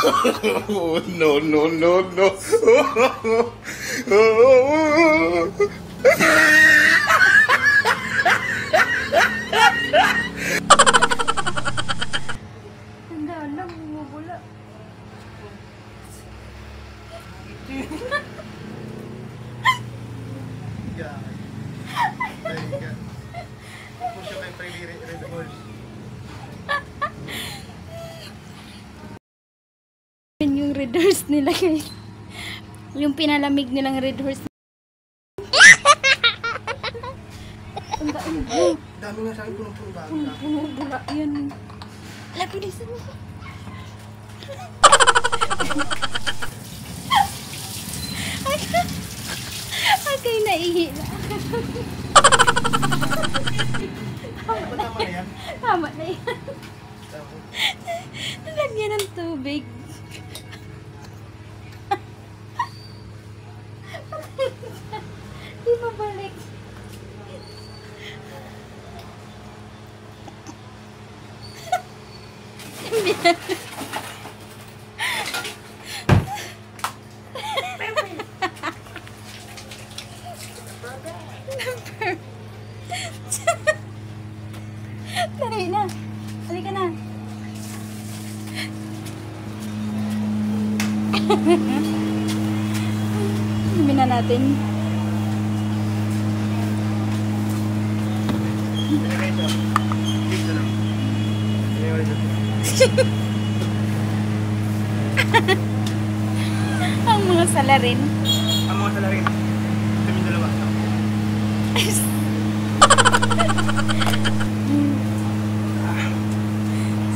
Oh, no, no, no, no. Tandaan lang, bumubula. Yan yung red horse nila guys. Yung pinalamig nilang red horse. Dami nga sa akin punong-puno ba? Bumubula yan. Ala, bilisan mo. Okay, naihila. Tama na yan? Tama na yan. Nalagyan ng tubig. Di mabalik. Dali na. Halika na. Imin na natin. Ang mga salarin. Ang mga salarin. Kami dalawa.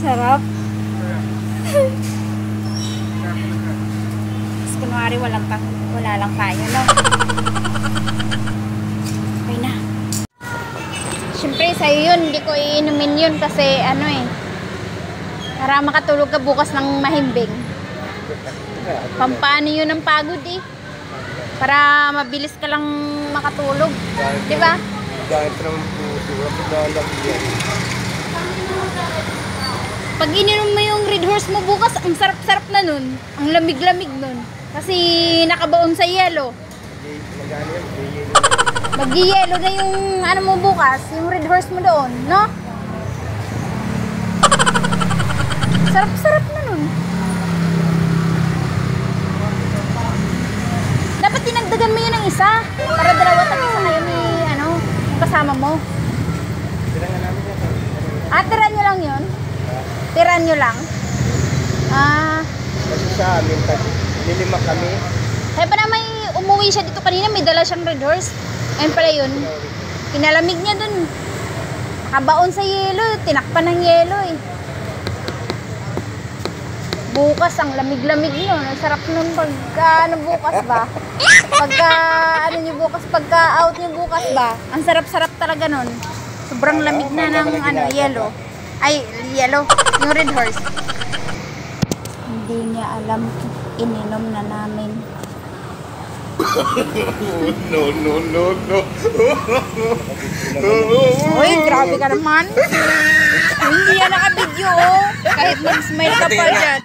Sarap. Tapos kunwari wala lang tayo, no? Okay na. Siyempre sa'yo yun, hindi ko iinumin yun kasi ano eh, para makatulog ka bukas ng mahimbing. Pampano yun ang pagod eh. Para mabilis ka lang makatulog. Di ba? Dahil pa naman puso. Pag ininom mo yung red horse mo bukas, ang sarap-sarap na nun. Ang lamig-lamig nun. Kasi nakabaon sa yelo. Mag-yelo na yung ano mo bukas, yung red horse mo doon, no? Sarap-sarap na nun. Dapat dinagdagan mo yun ng isa. Para dalawa isa kayo ni ano, yung kasama mo. Tiran nyo lang yun? Tiran nyo lang? Kasi sa amin, lilima kami. Kaya pa na may umuwi siya dito kanina, may dala siyang red horse. Ayun pala yun. Pinalamig niya dun. Nakabaon sa yelo, tinakpan ng yelo eh. Bukas, ang lamig-lamig nun. Ang sarap nun pagka ano bukas ba? Pagka ano nyo bukas, pagka out nyo bukas ba? Ang sarap-sarap talaga nun. Sobrang lamig na ng ano, yelo. Ay, yelo. Yung red horse. Hindi niya alam, ininom na namin. No, no, no, no. Uy, grabe ka naman. Hindi yan naka-video, oh. Kahit mag-smile ka pa dyan.